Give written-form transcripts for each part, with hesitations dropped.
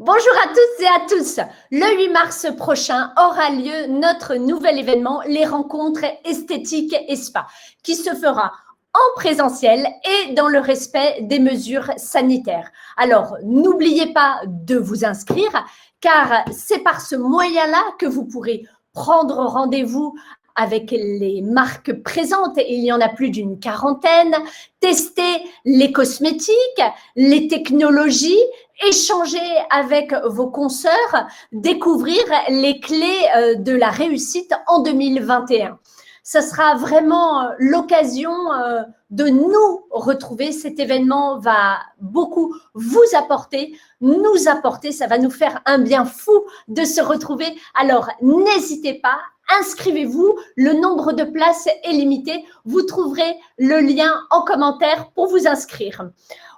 Bonjour à toutes et à tous. Le 8 mars prochain aura lieu notre nouvel événement, les rencontres esthétiques et spa, qui se fera en présentiel et dans le respect des mesures sanitaires. Alors, n'oubliez pas de vous inscrire, car c'est par ce moyen-là que vous pourrez prendre rendez-vous avec les marques présentes, il y en a plus d'une quarantaine, tester les cosmétiques, les technologies, échanger avec vos consoeurs, découvrir les clés de la réussite en 2021. Ça sera vraiment l'occasion de nous retrouver. Cet événement va beaucoup vous apporter, nous apporter. Ça va nous faire un bien fou de se retrouver. Alors, n'hésitez pas, inscrivez-vous. Le nombre de places est limité. Vous trouverez le lien en commentaire pour vous inscrire.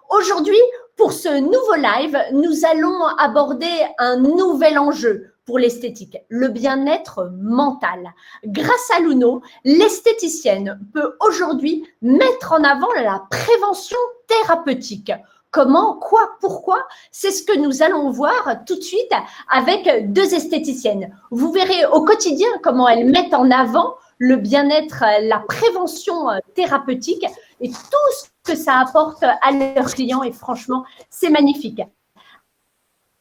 Aujourd'hui, pour ce nouveau live, nous allons aborder un nouvel enjeu pour l'esthétique, le bien-être mental. Grâce à Luno, l'esthéticienne peut aujourd'hui mettre en avant la prévention thérapeutique. Comment, quoi, pourquoi? C'est ce que nous allons voir tout de suite avec deux esthéticiennes. Vous verrez au quotidien comment elles mettent en avant le bien-être, la prévention thérapeutique et tout ce que ça apporte à leurs clients. Et franchement, c'est magnifique.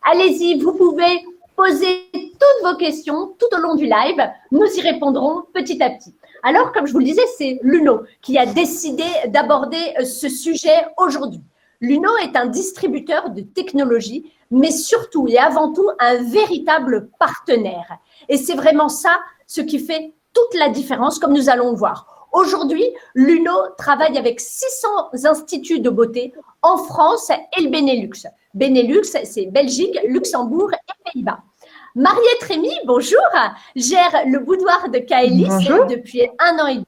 Allez-y, vous pouvez poser toutes vos questions tout au long du live. Nous y répondrons petit à petit. Alors, comme je vous le disais, c'est Luno qui a décidé d'aborder ce sujet aujourd'hui. Luno est un distributeur de technologies, mais surtout et avant tout un véritable partenaire. Et c'est vraiment ça ce qui fait toute la différence, comme nous allons le voir. Aujourd'hui, Luno travaille avec 600 instituts de beauté en France et le Benelux. Benelux, c'est Belgique, Luxembourg et Pays-Bas. Mariette Rémy, bonjour, gère le boudoir de Kaelis depuis 1 an et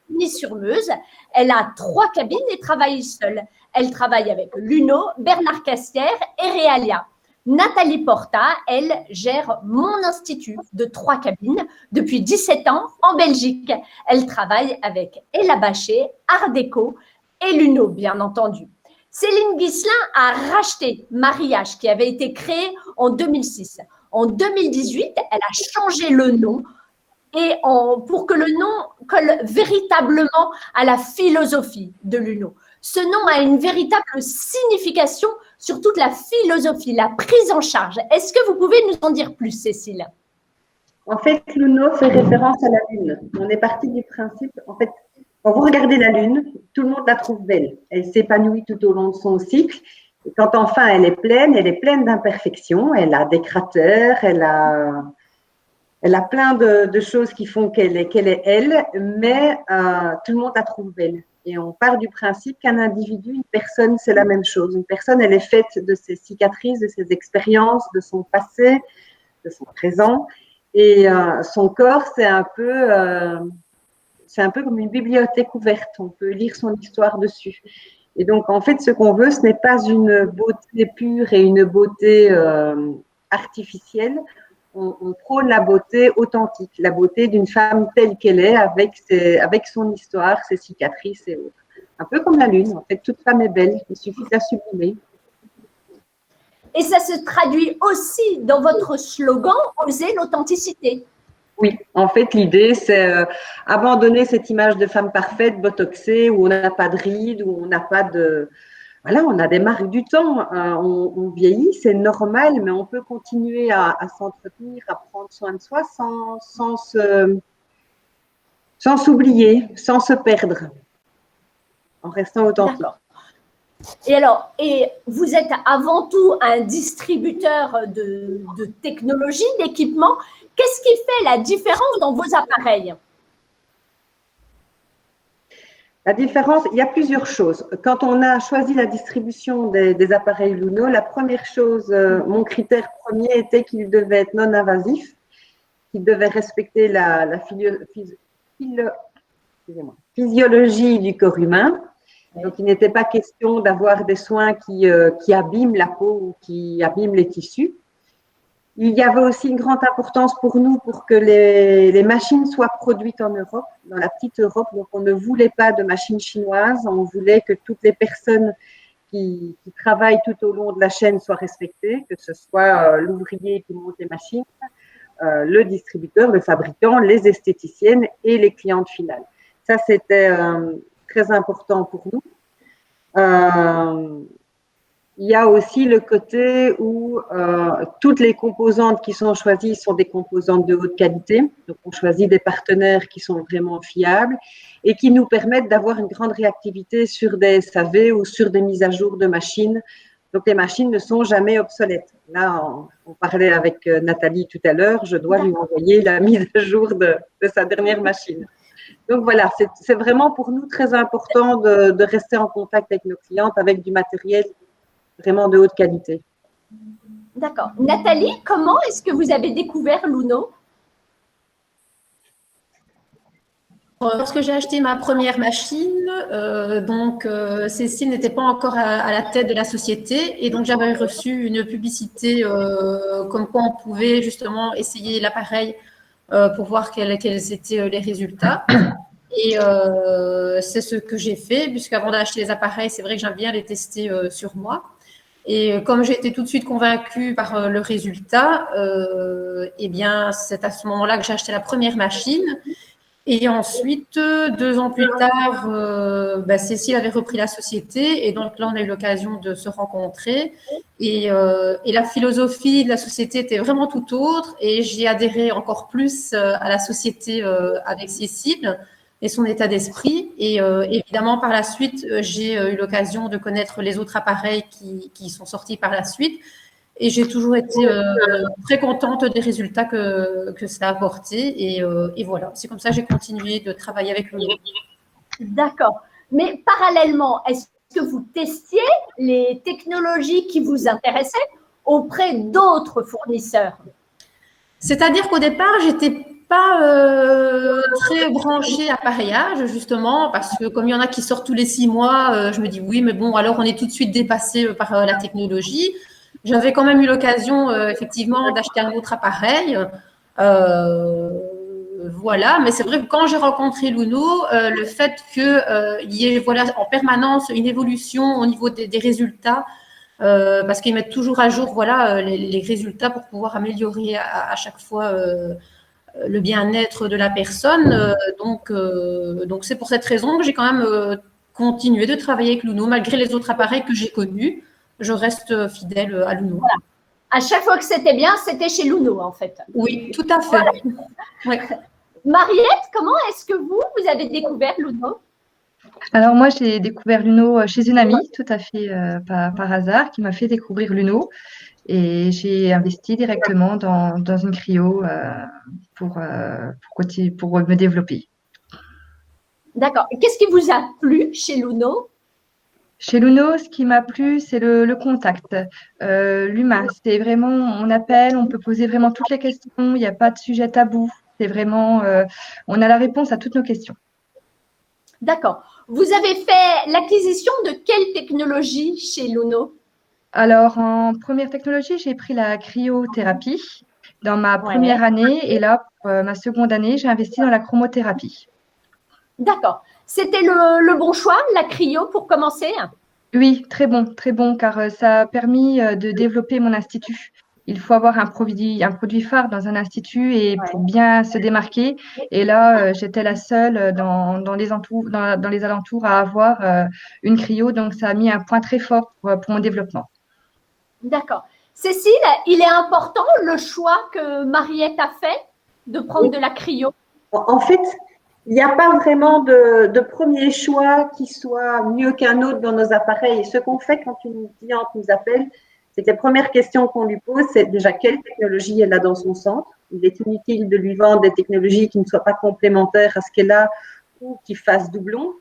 demi sur Meuse. Elle a 3 cabines et travaille seule. Elle travaille avec Luno, Bernard Castière et Realia. Nathalie Porta, elle, gère mon institut de 3 cabines depuis 17 ans en Belgique. Elle travaille avec Ella Bachet, Art Déco et Luno, bien entendu. Céline Ghislain a racheté Mariage, qui avait été créé en 2006. En 2018, elle a changé le nom pour que le nom colle véritablement à la philosophie de Luno. Ce nom a une véritable signification sur toute la philosophie, la prise en charge. Est-ce que vous pouvez nous en dire plus, Cécile? En fait, Luno fait référence à la Lune. On est parti du principe, en fait, quand vous regardez la Lune, tout le monde la trouve belle. Elle s'épanouit tout au long de son cycle. Et quand enfin elle est pleine d'imperfections. Elle a des cratères, elle a plein de choses qui font qu'elle est elle, mais tout le monde la trouve belle. Et on part du principe qu'un individu, une personne, c'est la même chose. Une personne, elle est faite de ses cicatrices, de ses expériences, de son passé, de son présent. Et son corps, c'est un peu comme une bibliothèque ouverte. On peut lire son histoire dessus. Et donc, en fait, ce qu'on veut, ce n'est pas une beauté pure et une beauté artificielle. On prône la beauté authentique, la beauté d'une femme telle qu'elle est, avec son histoire, ses cicatrices et autres. Un peu comme la Lune, en fait, toute femme est belle, il suffit de la sublimer. Et ça se traduit aussi dans votre slogan « Oser l'authenticité ». Oui, en fait, l'idée, c'est abandonner cette image de femme parfaite, botoxée, où on n'a pas de rides, où on n'a pas de… Voilà, on a des marques du temps, on vieillit, c'est normal, mais on peut continuer à s'entretenir, à prendre soin de soi sans s'oublier, sans se perdre, en restant authentique. D'accord. Et vous êtes avant tout un distributeur de technologie, d'équipement. Qu'est-ce qui fait la différence dans vos appareils? La différence, il y a plusieurs choses. Quand on a choisi la distribution des appareils Luno, la première chose, mon critère premier était qu'il devait être non invasif, qu'il devait respecter la physiologie du corps humain. Donc, il n'était pas question d'avoir des soins qui abîment la peau ou qui abîment les tissus. Il y avait aussi une grande importance pour nous pour que les machines soient produites en Europe, dans la petite Europe. Donc, on ne voulait pas de machines chinoises. On voulait que toutes les personnes qui travaillent tout au long de la chaîne soient respectés, que ce soit l'ouvrier qui monte les machines, le distributeur, le fabricant, les esthéticiennes et les clientes finales. Ça, c'était très important pour nous. Il y a aussi le côté où toutes les composantes qui sont choisies sont des composantes de haute qualité. Donc, on choisit des partenaires qui sont vraiment fiables et qui nous permettent d'avoir une grande réactivité sur des SAV ou sur des mises à jour de machines. Donc, les machines ne sont jamais obsolètes. Là, on parlait avec Nathalie tout à l'heure, je dois lui envoyer la mise à jour de sa dernière machine. Donc voilà, c'est vraiment pour nous très important de rester en contact avec nos clientes avec du matériel vraiment de haute qualité. D'accord. Nathalie, comment est-ce que vous avez découvert Luno? Lorsque j'ai acheté ma première machine, Cécile n'était pas encore à la tête de la société et donc j'avais reçu une publicité comme quoi on pouvait justement essayer l'appareil pour voir quels étaient les résultats. Et c'est ce que j'ai fait, puisqu'avant d'acheter les appareils, c'est vrai que j'aime bien les tester sur moi. Et comme j'ai été tout de suite convaincue par le résultat, eh bien, c'est à ce moment-là que j'ai acheté la première machine. Et ensuite, 2 ans plus tard, Cécile avait repris la société et donc là, on a eu l'occasion de se rencontrer. Et la philosophie de la société était vraiment tout autre et j'ai adhéré encore plus à la société avec Cécile et son état d'esprit. Et évidemment, par la suite, j'ai eu l'occasion de connaître les autres appareils qui sont sortis par la suite. Et j'ai toujours été très contente des résultats que ça a apporté. Et voilà, c'est comme ça que j'ai continué de travailler avec Luno. D'accord. Mais parallèlement, est-ce que vous testiez les technologies qui vous intéressaient auprès d'autres fournisseurs? C'est-à-dire qu'au départ, j'étais pas très branchée appareillage, justement, parce que comme il y en a qui sortent tous les 6 mois, je me dis oui, mais bon, alors on est tout de suite dépassé par la technologie. J'avais quand même eu l'occasion, effectivement, d'acheter un autre appareil. Voilà, mais c'est vrai que quand j'ai rencontré Luno, le fait qu'il y ait en permanence une évolution au niveau des résultats, parce qu'ils mettent toujours à jour les résultats pour pouvoir améliorer à chaque fois le bien-être de la personne. Donc c'est pour cette raison que j'ai quand même continué de travailler avec Luno, malgré les autres appareils que j'ai connus. Je reste fidèle à Luno. Voilà. À chaque fois que c'était bien, c'était chez Luno, en fait. Oui, tout à fait. Voilà. Ouais. Mariette, comment est-ce que vous avez découvert Luno? Alors moi, j'ai découvert Luno chez une amie, tout à fait par hasard, qui m'a fait découvrir Luno. Et j'ai investi directement dans une cryo pour me développer. D'accord. Qu'est-ce qui vous a plu chez Luno? Chez Luno, ce qui m'a plu, c'est le contact, l'humain. C'est vraiment, on appelle, on peut poser vraiment toutes les questions, il n'y a pas de sujet tabou. C'est vraiment, on a la réponse à toutes nos questions. D'accord. Vous avez fait l'acquisition de quelle technologie chez Luno? Alors, en première technologie, j'ai pris la cryothérapie dans ma première année. Et là, pour ma seconde année, j'ai investi dans la chromothérapie. D'accord. C'était le bon choix, la cryo, pour commencer? Oui, très bon, car ça a permis de développer mon institut. Il faut avoir un produit phare dans un institut et pour bien se démarquer. Et là, j'étais la seule dans les alentours à avoir une cryo. Donc, ça a mis un point très fort pour mon développement. D'accord. Cécile, il est important le choix que Mariette a fait de prendre de la cryo? En fait, il n'y a pas vraiment de premier choix qui soit mieux qu'un autre dans nos appareils. Et ce qu'on fait quand une cliente nous appelle, c'est que la première question qu'on lui pose, c'est déjà quelle technologie elle a dans son centre. Il est inutile de lui vendre des technologies qui ne soient pas complémentaires à ce qu'elle a ou qui fassent doublon.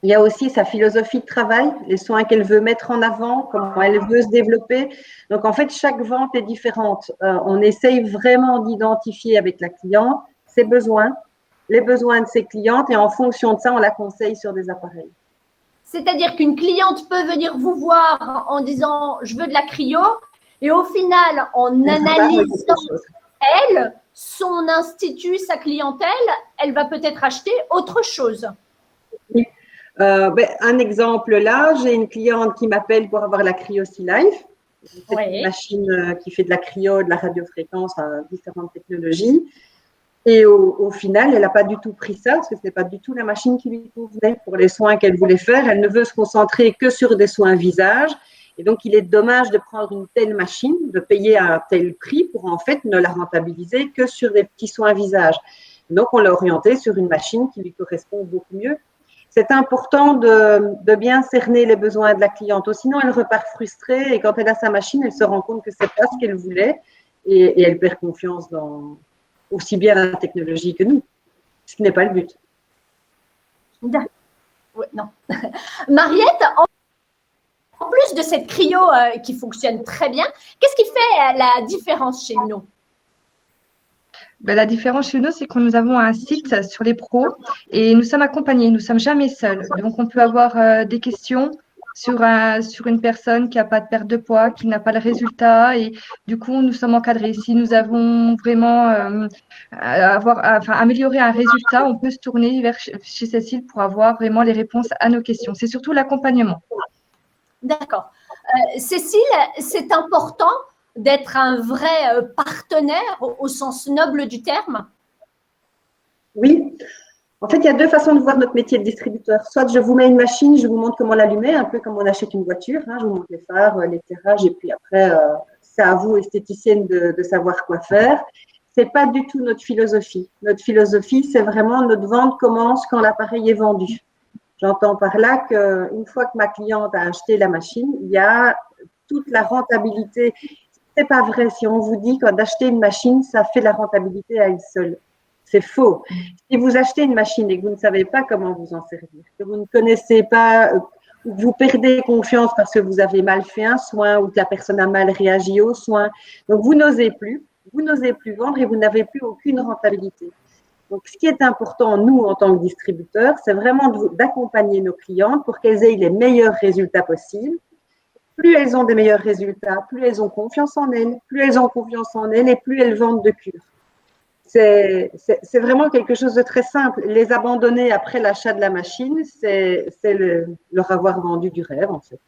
Il y a aussi sa philosophie de travail, les soins qu'elle veut mettre en avant, comment elle veut se développer. Donc, en fait, chaque vente est différente. On essaye vraiment d'identifier avec la cliente ses besoins, les besoins de ses clientes et en fonction de ça, on la conseille sur des appareils. C'est-à-dire qu'une cliente peut venir vous voir en disant « je veux de la cryo » et au final, en analysant elle, son institut, sa clientèle, elle va peut-être acheter autre chose. Oui. Un exemple là, j'ai une cliente qui m'appelle pour avoir la Cryocy Life. C'est une machine qui fait de la cryo, de la radiofréquence, différentes technologies. Et au final, elle n'a pas du tout pris ça, parce que ce n'est pas du tout la machine qui lui convenait pour les soins qu'elle voulait faire. Elle ne veut se concentrer que sur des soins visage. Et donc, il est dommage de prendre une telle machine, de payer un tel prix pour en fait ne la rentabiliser que sur des petits soins visage. Donc, on l'a orientée sur une machine qui lui correspond beaucoup mieux. C'est important de bien cerner les besoins de la cliente. Sinon, elle repart frustrée et quand elle a sa machine, elle se rend compte que ce n'est pas ce qu'elle voulait et elle perd confiance dans aussi bien la technologie que nous, ce qui n'est pas le but. Ouais, non. Mariette, en plus de cette cryo qui fonctionne très bien, qu'est-ce qui fait la différence chez nous? La différence chez nous, c'est que nous avons un site sur les pros et nous sommes accompagnés, nous ne sommes jamais seuls. Donc, on peut avoir des questions sur une personne qui n'a pas de perte de poids, qui n'a pas le résultat et du coup, nous sommes encadrés. Si nous avons vraiment amélioré un résultat, on peut se tourner vers chez Cécile pour avoir vraiment les réponses à nos questions. C'est surtout l'accompagnement. D'accord. Cécile, c'est important d'être un vrai partenaire au sens noble du terme? Oui. En fait, il y a deux façons de voir notre métier de distributeur. Soit je vous mets une machine, je vous montre comment l'allumer, un peu comme on achète une voiture. Je vous montre les phares, l'éclairage, et puis après, c'est à vous, esthéticienne, de savoir quoi faire. Ce n'est pas du tout notre philosophie. Notre philosophie, c'est vraiment notre vente commence quand l'appareil est vendu. J'entends par là qu'une fois que ma cliente a acheté la machine, il y a toute la rentabilité. C'est pas vrai. Si on vous dit qu'en d'acheter une machine, ça fait la rentabilité à elle seule. C'est faux. Si vous achetez une machine et que vous ne savez pas comment vous en servir, que vous ne connaissez pas, vous perdez confiance parce que vous avez mal fait un soin ou que la personne a mal réagi au soin, donc vous n'osez plus vendre et vous n'avez plus aucune rentabilité. Donc, ce qui est important, nous, en tant que distributeurs, c'est vraiment d'accompagner nos clientes pour qu'elles aient les meilleurs résultats possibles. Plus elles ont des meilleurs résultats, plus elles ont confiance en elles, et plus elles vendent de cure. C'est vraiment quelque chose de très simple. Les abandonner après l'achat de la machine, c'est leur avoir vendu du rêve, en fait.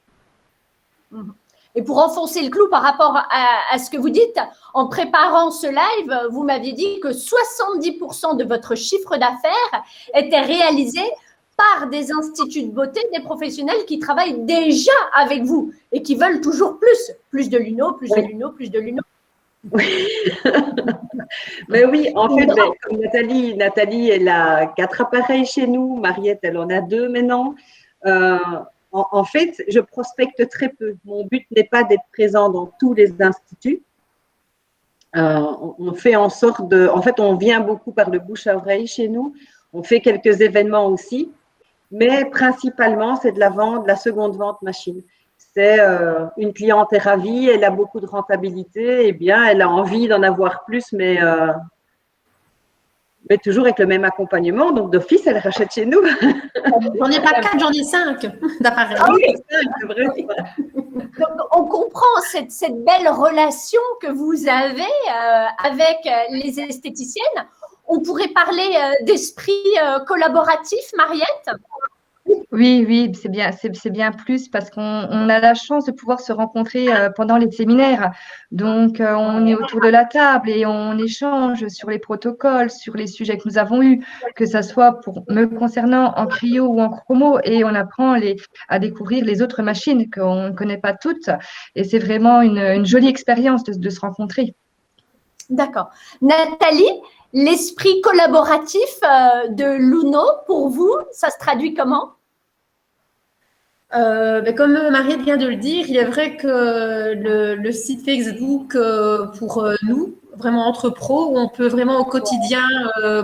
Et pour enfoncer le clou par rapport à ce que vous dites, en préparant ce live, vous m'aviez dit que 70% de votre chiffre d'affaires était réalisé par des instituts de beauté, des professionnels qui travaillent déjà avec vous et qui veulent toujours plus. Plus de luno, plus de luno, plus de luno. Oui. Mais oui, en fait, comme Nathalie, elle a 4 appareils chez nous. Mariette, elle en a 2 maintenant. En fait, je prospecte très peu. Mon but n'est pas d'être présent dans tous les instituts. On fait en sorte de… En fait, on vient beaucoup par le bouche à oreille chez nous. On fait quelques événements aussi. Mais principalement, c'est de la vente, de la seconde vente machine. C'est une cliente est ravie, elle a beaucoup de rentabilité, et bien, elle a envie d'en avoir plus, mais toujours avec le même accompagnement. Donc, d'office, elle rachète chez nous. J'en ai pas 4, j'en ai 5 d'appareils. Ah oui, c'est vrai. Donc, on comprend cette belle relation que vous avez avec les esthéticiennes. On pourrait parler d'esprit collaboratif, Mariette? Oui, c'est bien plus parce qu'on a la chance de pouvoir se rencontrer pendant les séminaires. Donc, on est autour de la table et on échange sur les protocoles, sur les sujets que nous avons eus, que ce soit pour me concernant en cryo ou en chromo, et on apprend à découvrir les autres machines qu'on ne connaît pas toutes. Et c'est vraiment une jolie expérience de se rencontrer. D'accord. Nathalie, l'esprit collaboratif de Luno, pour vous, ça se traduit comment? Comme Mariette vient de le dire, il est vrai que le site Facebook pour nous, vraiment entre pros, où on peut vraiment au quotidien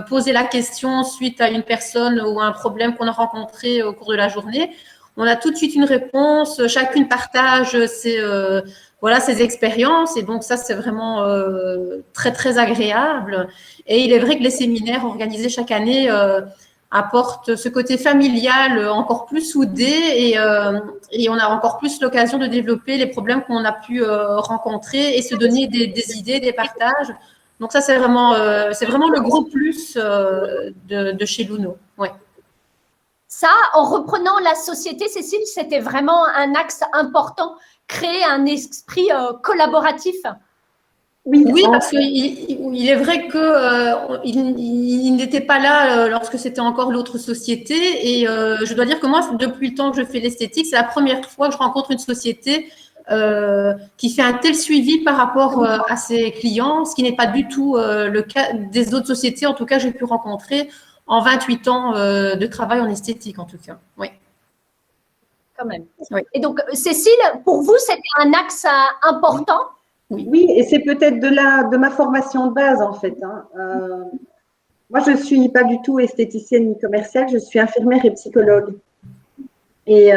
poser la question suite à une personne ou à un problème qu'on a rencontré au cours de la journée. On a tout de suite une réponse, chacune partage ses expériences, et donc ça, c'est vraiment très, très agréable. Et il est vrai que les séminaires organisés chaque année apportent ce côté familial encore plus soudé, et on a encore plus l'occasion de développer les problèmes qu'on a pu rencontrer et se donner des idées, des partages. Donc ça, c'est vraiment le gros plus de chez Luno. Ouais. Ça, en reprenant la société, Cécile, c'était vraiment un axe important, créer un esprit collaboratif. Oui, parce qu'il est vrai qu'il n'était pas là lorsque c'était encore l'autre société. Et je dois dire que moi, depuis le temps que je fais l'esthétique, c'est la première fois que je rencontre une société qui fait un tel suivi par rapport à ses clients, ce qui n'est pas du tout le cas des autres sociétés, en tout cas, j'ai pu rencontrer en 28 ans de travail en esthétique, en tout cas. Oui. Quand même. Oui. Et donc, Cécile, pour vous, c'était un axe important? Oui, et c'est peut-être de ma formation de base, en fait. Moi, je ne suis pas du tout esthéticienne ni commerciale, je suis infirmière et psychologue. Et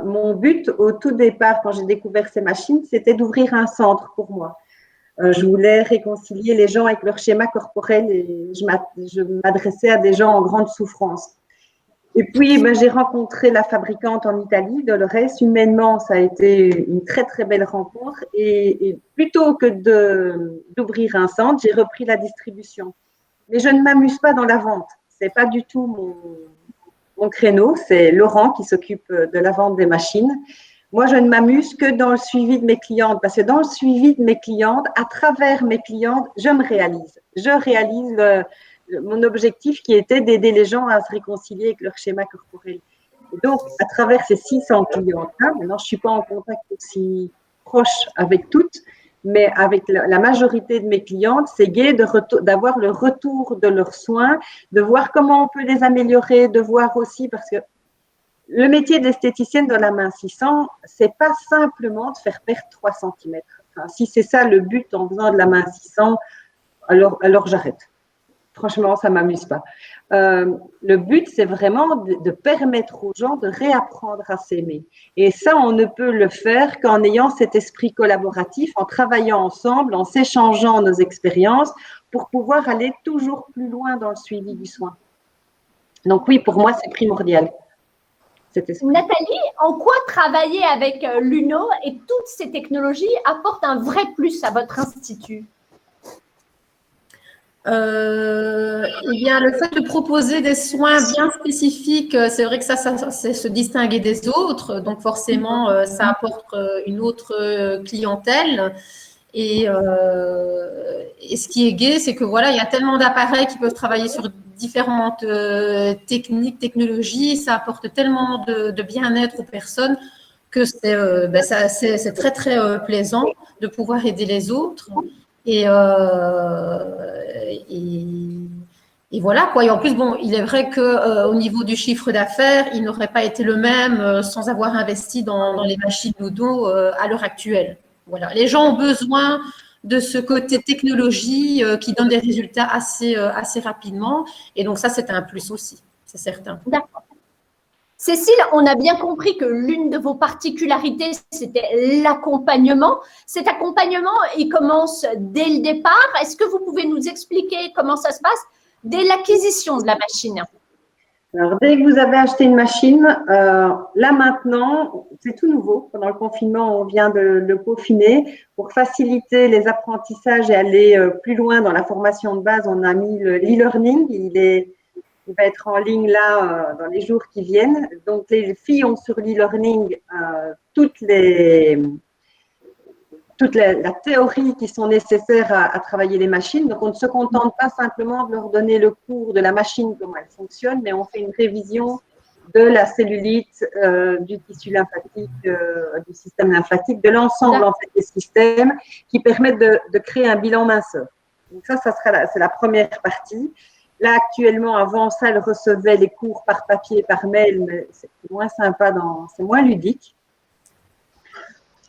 mon but, au tout départ, quand j'ai découvert ces machines, c'était d'ouvrir un centre pour moi. Je voulais réconcilier les gens avec leur schéma corporel et je m'adressais à des gens en grande souffrance. Et puis, j'ai rencontré la fabricante en Italie, Dolores. Humainement, ça a été une très, très belle rencontre. Et plutôt que d'ouvrir un centre, j'ai repris la distribution. Mais je ne m'amuse pas dans la vente. Ce n'est pas du tout mon créneau. C'est Laurent qui s'occupe de la vente des machines. Moi, je ne m'amuse que dans le suivi de mes clientes. Parce que dans le suivi de mes clientes, à travers mes clientes, je me réalise. Je réalise mon objectif qui était d'aider les gens à se réconcilier avec leur schéma corporel. Et donc, à travers ces 600 clientes-là, maintenant, je ne suis pas en contact aussi proche avec toutes, mais avec la majorité de mes clientes, c'est gai d'avoir le retour de leurs soins, de voir comment on peut les améliorer, de voir aussi, parce que le métier d'esthéticienne dans la mincissant, ce n'est pas simplement de faire perdre 3 cm. Enfin, si c'est ça le but en faisant de la mincissant, alors j'arrête. Franchement, ça ne m'amuse pas. Le but, c'est vraiment de permettre aux gens de réapprendre à s'aimer. Et ça, on ne peut le faire qu'en ayant cet esprit collaboratif, en travaillant ensemble, en s'échangeant nos expériences pour pouvoir aller toujours plus loin dans le suivi du soin. Donc oui, pour moi, c'est primordial. Nathalie, en quoi travailler avec l'UNO et toutes ces technologies apporte un vrai plus à votre institut? Eh bien, le fait de proposer des soins bien spécifiques, c'est vrai que ça c'est se distinguer des autres. Donc, forcément, ça apporte une autre clientèle. Et ce qui est gai, c'est que voilà, il y a tellement d'appareils qui peuvent travailler sur différentes technologies. Ça apporte tellement de bien-être aux personnes que c'est très, très plaisant de pouvoir aider les autres. Et voilà quoi. Et en plus, bon, il est vrai que au niveau du chiffre d'affaires, il n'aurait pas été le même sans avoir investi dans les machines Nudo à l'heure actuelle. Voilà. Les gens ont besoin de ce côté technologie qui donne des résultats assez rapidement. Et donc ça, c'est un plus aussi, c'est certain. D'accord. Cécile, on a bien compris que l'une de vos particularités, c'était l'accompagnement. Cet accompagnement, il commence dès le départ. Est-ce que vous pouvez nous expliquer comment ça se passe dès l'acquisition de la machine? Alors, dès que vous avez acheté une machine, là maintenant, c'est tout nouveau. Pendant le confinement, on vient de le peaufiner. Pour faciliter les apprentissages et aller plus loin dans la formation de base, on a mis l'e-learning. Il va être en ligne là dans les jours qui viennent. Donc, les filles ont sur l'e-learning toute la théorie qui sont nécessaires à travailler les machines. Donc, on ne se contente pas simplement de leur donner le cours de la machine, comment elle fonctionne, mais on fait une révision de la cellulite, du tissu lymphatique, du système lymphatique, de l'ensemble en fait, des systèmes qui permettent de créer un bilan minceur. Donc, c'est la première partie. Là, actuellement, avant ça, elle recevait les cours par papier, par mail, mais c'est moins sympa, c'est moins ludique.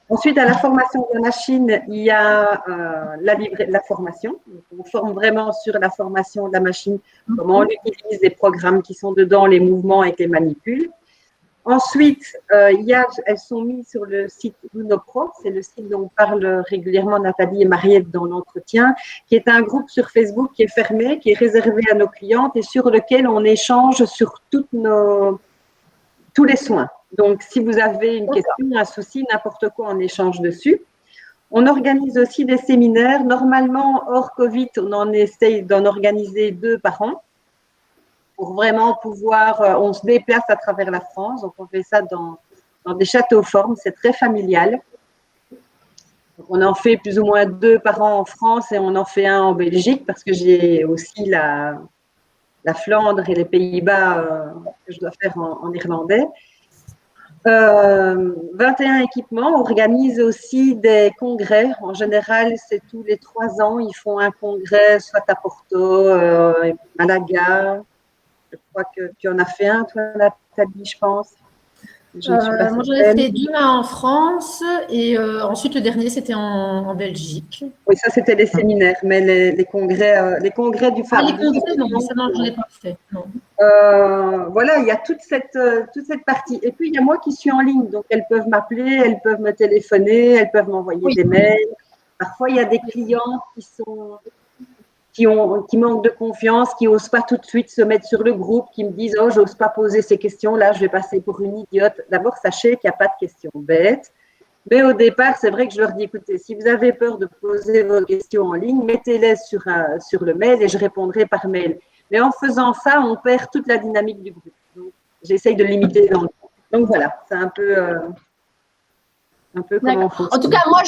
Ensuite, à la formation de la machine, il y a la formation. On forme vraiment sur la formation de la machine, comment on utilise les programmes qui sont dedans, les mouvements et les manipules. Ensuite, elles sont mises sur le site UnoPro, c'est le site dont parle régulièrement Nathalie et Mariette dans l'entretien, qui est un groupe sur Facebook qui est fermé, qui est réservé à nos clientes et sur lequel on échange sur tous les soins. Donc, si vous avez une question, un souci, n'importe quoi, on échange dessus. On organise aussi des séminaires. Normalement, hors Covid, on en essaye d'en organiser 2 par an. pour vraiment pouvoir, on se déplace à travers la France, donc on fait ça dans des châteaux formes, c'est très familial. Donc on en fait plus ou moins 2 par an en France et on en fait un en Belgique parce que j'ai aussi la Flandre et les Pays-Bas que je dois faire en irlandais. 21 équipements. On organise aussi des congrès. En général, c'est tous les 3 ans. Ils font un congrès, soit à Porto, Malaga. Je crois que tu en as fait un, toi, Nathalie, je pense. Moi, j'en ai fait 2 en France et ensuite le dernier, c'était en Belgique. Oui, ça, c'était les séminaires, mais les congrès du FAB. Les congrès, non, ça, non, je n'en ai pas fait. Non. Voilà, il y a toute cette partie. Et puis, il y a moi qui suis en ligne, donc elles peuvent m'appeler, elles peuvent me téléphoner, elles peuvent m'envoyer des mails. Parfois, il y a des clients qui manquent de confiance, qui n'osent pas tout de suite se mettre sur le groupe, qui me disent « Oh, j'ose pas poser ces questions-là, je vais passer pour une idiote. » D'abord, sachez qu'il n'y a pas de questions bêtes. Mais au départ, c'est vrai que je leur dis « Écoutez, si vous avez peur de poser vos questions en ligne, mettez-les sur le mail et je répondrai par mail. » Mais en faisant ça, on perd toute la dynamique du groupe. Donc, j'essaye de limiter dans le temps. Donc voilà, c'est un peu comment on fonctionne. En tout cas, moi,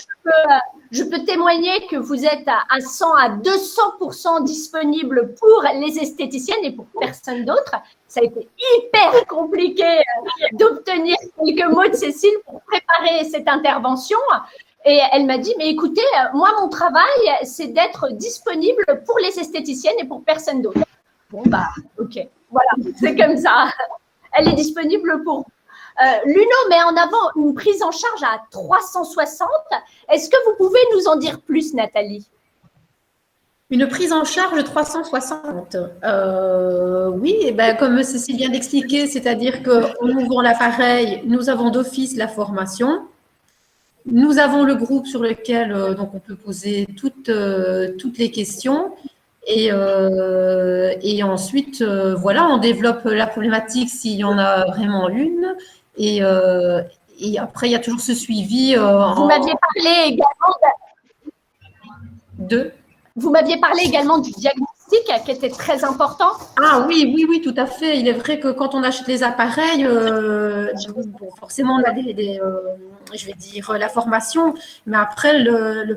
je peux témoigner que vous êtes à 100 à 200% disponible pour les esthéticiennes et pour personne d'autre. Ça a été hyper compliqué d'obtenir quelques mots de Cécile pour préparer cette intervention. Et elle m'a dit, mais écoutez, moi, mon travail, c'est d'être disponible pour les esthéticiennes et pour personne d'autre. Bon, bah, ok, voilà, c'est comme ça. Elle est disponible pour Luno met en avant une prise en charge à 360. Est-ce que vous pouvez nous en dire plus, Nathalie? Une prise en charge 360. Oui, et ben, comme Cécile vient d'expliquer, c'est-à-dire qu'en ouvrant l'appareil, nous avons d'office la formation. Nous avons le groupe sur lequel donc on peut poser toutes les questions. Et ensuite, voilà, on développe la problématique s'il y en a vraiment une. Et après, il y a toujours ce suivi. Vous m'aviez parlé également Vous m'aviez parlé également du diagnostic qui était très important. Ah oui, tout à fait. Il est vrai que quand on achète les appareils, bon, forcément, on a je vais dire, la formation, mais après, la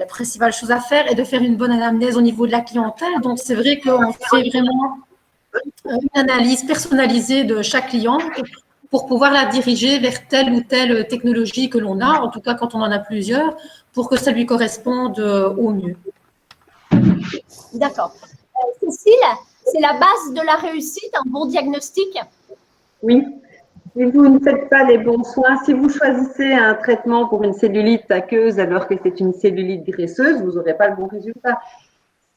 principale chose à faire est de faire une bonne anamnèse au niveau de la clientèle. Donc, c'est vrai qu'on fait vraiment une analyse personnalisée de chaque client pour pouvoir la diriger vers telle ou telle technologie que l'on a, en tout cas quand on en a plusieurs, pour que ça lui corresponde au mieux. D'accord. Cécile, c'est la base de la réussite, un bon diagnostic? Oui. Si vous ne faites pas les bons soins, si vous choisissez un traitement pour une cellulite aqueuse alors que c'est une cellulite graisseuse, vous n'aurez pas le bon résultat.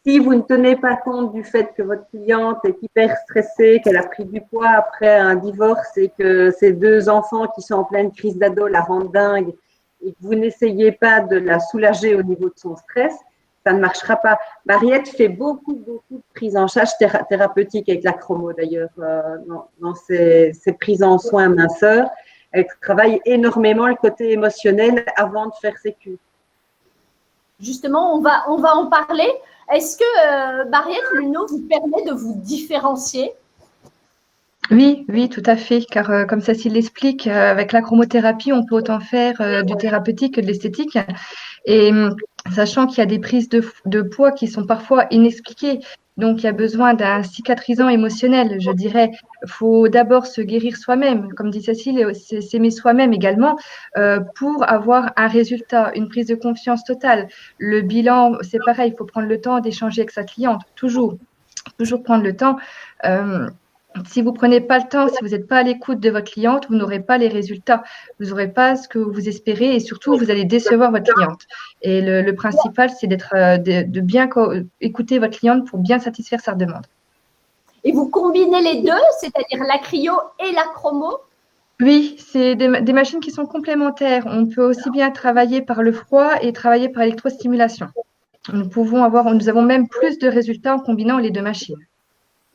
Si vous ne tenez pas compte du fait que votre cliente est hyper stressée, qu'elle a pris du poids après un divorce et que ses 2 enfants qui sont en pleine crise d'ado la rendent dingue et que vous n'essayez pas de la soulager au niveau de son stress, ça ne marchera pas. Mariette fait beaucoup de prises en charge thérapeutiques avec la chromo d'ailleurs dans ses prises en soins minceurs. Elle travaille énormément le côté émotionnel avant de faire ses cures. Justement, on va en parler. Est-ce que Mariette, Luno vous permet de vous différencier? Oui, tout à fait, car comme Cécile l'explique, avec la chromothérapie, on peut autant faire du thérapeutique que de l'esthétique. Et sachant qu'il y a des prises de poids qui sont parfois inexpliquées, donc il y a besoin d'un cicatrisant émotionnel, je dirais. Il faut d'abord se guérir soi-même, comme dit Cécile, s'aimer soi-même également, pour avoir un résultat, une prise de confiance totale. Le bilan, c'est pareil, il faut prendre le temps d'échanger avec sa cliente, toujours prendre le temps. Si vous ne prenez pas le temps, si vous n'êtes pas à l'écoute de votre cliente, vous n'aurez pas les résultats. Vous n'aurez pas ce que vous espérez et surtout, vous allez décevoir votre cliente. Et le principal, c'est de bien écouter votre cliente pour bien satisfaire sa demande. Et vous combinez les deux, c'est-à-dire la cryo et la chromo? Oui, c'est des machines qui sont complémentaires. On peut aussi bien travailler par le froid et travailler par électrostimulation. Nous avons même plus de résultats en combinant les 2 machines.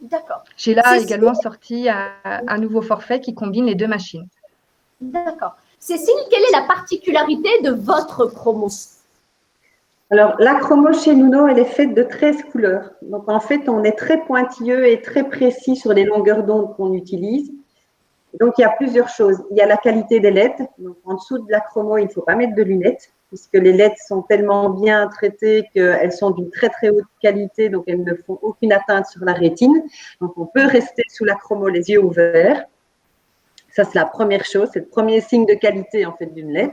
D'accord. J'ai là également sorti un nouveau forfait qui combine les 2 machines. D'accord. Cécile, quelle est la particularité de votre chromo? Alors, la chromo chez Nuno, elle est faite de 13 couleurs. Donc, en fait, on est très pointilleux et très précis sur les longueurs d'onde qu'on utilise. Donc, il y a plusieurs choses. Il y a la qualité des LED. Donc, en dessous de la chromo, il ne faut pas mettre de lunettes, puisque les LED sont tellement bien traitées qu'elles sont d'une très, très haute qualité, donc elles ne font aucune atteinte sur la rétine. Donc, on peut rester sous la chromo les yeux ouverts. Ça, c'est la première chose. C'est le premier signe de qualité, en fait, d'une LED.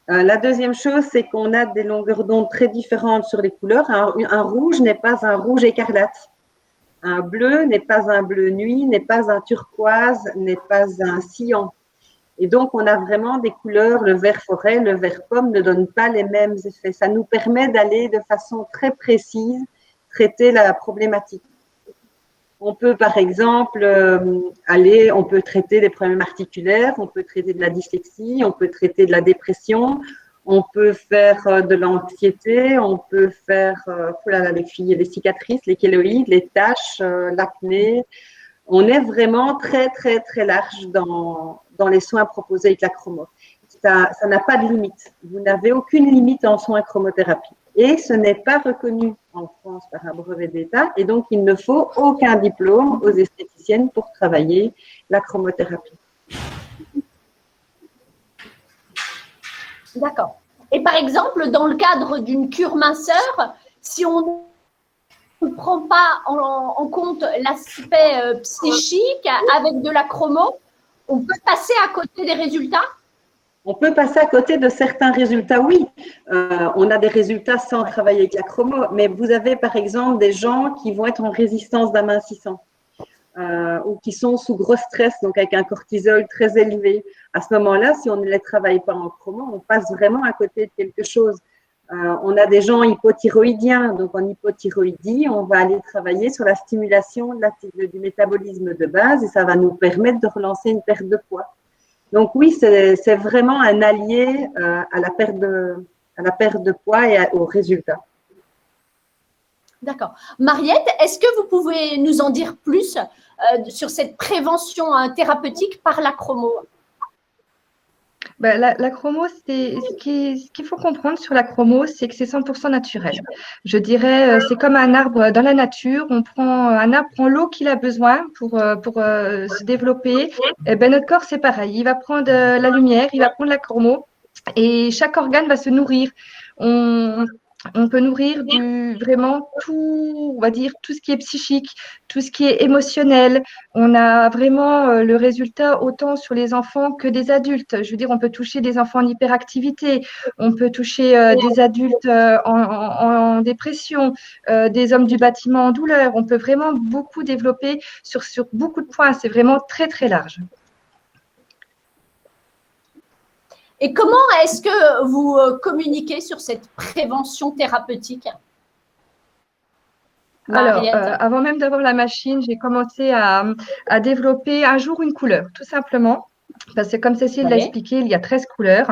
La deuxième chose, c'est qu'on a des longueurs d'onde très différentes sur les couleurs. Un rouge n'est pas un rouge écarlate. Un bleu n'est pas un bleu nuit, n'est pas un turquoise, n'est pas un cyan. Et donc, on a vraiment des couleurs, le vert forêt, le vert pomme ne donnent pas les mêmes effets. Ça nous permet d'aller de façon très précise traiter la problématique. On peut, par exemple, on peut traiter des problèmes articulaires, on peut traiter de la dyslexie, on peut traiter de la dépression, on peut faire de l'anxiété, on peut faire, les filles, les cicatrices, les kéloïdes, les taches, l'acné. On est vraiment très, très, très large dans les soins proposés avec la chromo. Ça n'a pas de limite. Vous n'avez aucune limite en soins chromothérapie. Et ce n'est pas reconnu en France par un brevet d'État. Et donc, il ne faut aucun diplôme aux esthéticiennes pour travailler la chromothérapie. D'accord. Et par exemple, dans le cadre d'une cure minceur, si on ne prend pas en compte l'aspect psychique avec de la chromo, on peut passer à côté des résultats? On peut passer à côté de certains résultats, oui. On a des résultats sans travailler avec la chromo, mais vous avez par exemple des gens qui vont être en résistance d'amincissant ou qui sont sous gros stress, donc avec un cortisol très élevé. À ce moment-là, si on ne les travaille pas en chromo, on passe vraiment à côté de quelque chose. On a des gens hypothyroïdiens, donc en hypothyroïdie, on va aller travailler sur la stimulation du métabolisme de base et ça va nous permettre de relancer une perte de poids. Donc oui, c'est vraiment un allié à la perte de poids et aux résultats. D'accord. Mariette, est-ce que vous pouvez nous en dire plus sur cette prévention thérapeutique par la chromo? La chromo, ce qu'il faut comprendre sur la chromo, c'est que c'est 100% naturel. Je dirais, c'est comme un arbre dans la nature. Un arbre prend l'eau qu'il a besoin pour se développer. Et ben, notre corps, c'est pareil. Il va prendre la lumière, il va prendre la chromo et chaque organe va se nourrir. On peut nourrir vraiment tout, on va dire, tout ce qui est psychique, tout ce qui est émotionnel. On a vraiment le résultat autant sur les enfants que des adultes. Je veux dire, on peut toucher des enfants en hyperactivité, on peut toucher des adultes en dépression, des hommes du bâtiment en douleur. On peut vraiment beaucoup développer sur beaucoup de points. C'est vraiment très, très large. Et comment est-ce que vous communiquez sur cette prévention thérapeutique? Alors, avant même d'avoir la machine, j'ai commencé à développer un jour une couleur, tout simplement. Parce que comme Cécile l'a expliqué, il y a 13 couleurs.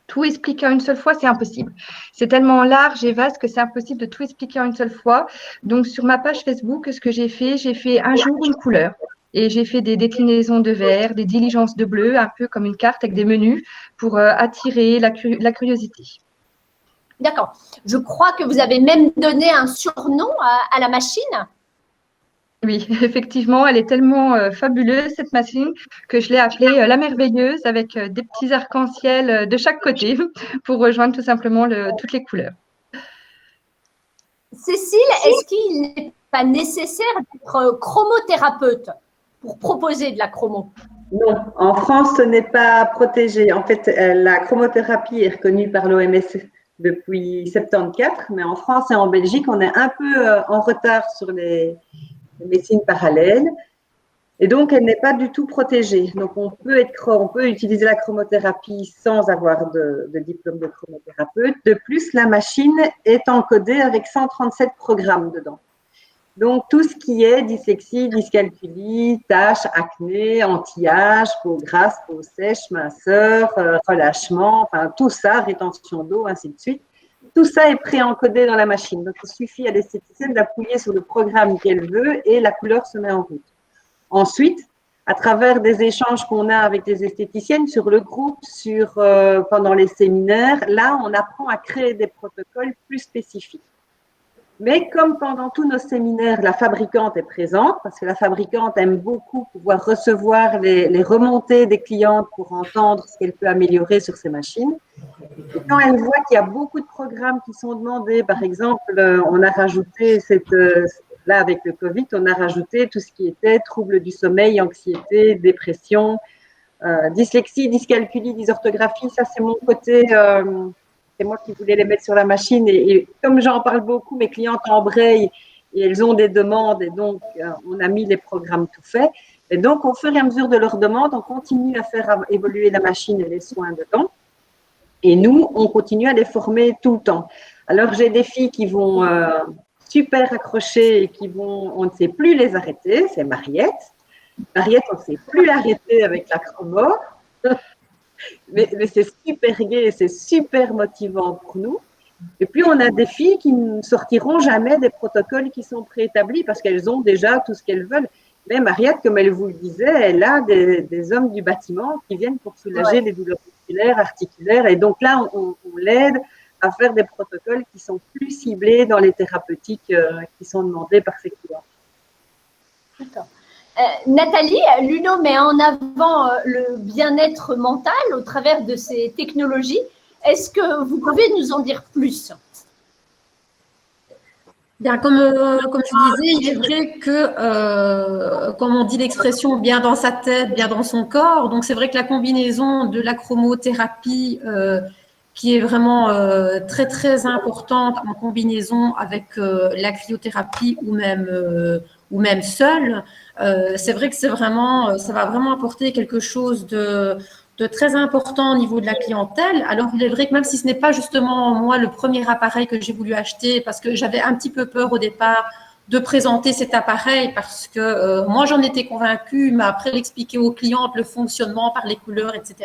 Tout expliquer en une seule fois, c'est impossible. C'est tellement large et vaste que c'est impossible de tout expliquer en une seule fois. Donc, sur ma page Facebook, ce que j'ai fait un jour une couleur. Et j'ai fait des déclinaisons de vert, des diligences de bleu, un peu comme une carte avec des menus pour attirer la curiosité. D'accord. Je crois que vous avez même donné un surnom à la machine. Oui, effectivement, elle est tellement fabuleuse, cette machine, que je l'ai appelée la merveilleuse avec des petits arcs-en-ciel de chaque côté pour rejoindre tout simplement toutes les couleurs. Cécile, est-ce qu'il n'est pas nécessaire d'être chromothérapeute pour proposer de la chromo? Non, en France, ce n'est pas protégé. En fait, la chromothérapie est reconnue par l'OMS depuis 1974, mais en France et en Belgique, on est un peu en retard sur les médecines parallèles. Et donc, elle n'est pas du tout protégée. Donc, on peut utiliser la chromothérapie sans avoir de diplôme de chromothérapeute. De plus, la machine est encodée avec 137 programmes dedans. Donc, tout ce qui est dyslexie, dyscalculie, taches, acné, anti-âge, peau grasse, peau sèche, minceur, relâchement, enfin tout ça, rétention d'eau, ainsi de suite. Tout ça est pré-encodé dans la machine. Donc, il suffit à l'esthéticienne d'appuyer sur le programme qu'elle veut et la couleur se met en route. Ensuite, à travers des échanges qu'on a avec les esthéticiennes sur le groupe, pendant les séminaires, là, on apprend à créer des protocoles plus spécifiques. Mais comme pendant tous nos séminaires, la fabricante est présente, parce que la fabricante aime beaucoup pouvoir recevoir les remontées des clientes pour entendre ce qu'elle peut améliorer sur ses machines. Et quand elle voit qu'il y a beaucoup de programmes qui sont demandés, par exemple, on a rajouté là avec le Covid, on a rajouté tout ce qui était troubles du sommeil, anxiété, dépression, dyslexie, dyscalculie, dysorthographie. Ça, c'est mon côté. C'est moi qui voulais les mettre sur la machine et comme j'en parle beaucoup, mes clientes embrayent et elles ont des demandes et donc on a mis les programmes tout faits. Et donc, au fur et à mesure de leurs demandes, on continue à faire évoluer la machine et les soins dedans. Et nous, on continue à les former tout le temps. Alors, j'ai des filles qui vont super accrocher et on ne sait plus les arrêter. C'est Mariette. Mariette, on ne sait plus l'arrêter avec la chromo. Mais c'est super gai et c'est super motivant pour nous. Et puis, on a des filles qui ne sortiront jamais des protocoles qui sont préétablis parce qu'elles ont déjà tout ce qu'elles veulent. Mais Mariette, comme elle vous le disait, elle a des hommes du bâtiment qui viennent pour soulager les douleurs musculaires, articulaires. Et donc là, on l'aide à faire des protocoles qui sont plus ciblés dans les thérapeutiques qui sont demandées par ses clients. D'accord. Nathalie, l'UNO met en avant le bien-être mental au travers de ces technologies. Est-ce que vous pouvez nous en dire plus? Bien, comme je disais, il est vrai que, comme on dit l'expression, bien dans sa tête, bien dans son corps. Donc, c'est vrai que la combinaison de la chromothérapie, qui est vraiment très, très importante en combinaison avec la cryothérapie ou même seule, c'est vrai que ça va vraiment apporter quelque chose de très important au niveau de la clientèle. Alors, il est vrai que même si ce n'est pas justement moi le premier appareil que j'ai voulu acheter, parce que j'avais un petit peu peur au départ de présenter cet appareil, parce que moi, j'en étais convaincue, mais après l'expliquer aux clientes, le fonctionnement par les couleurs, etc.,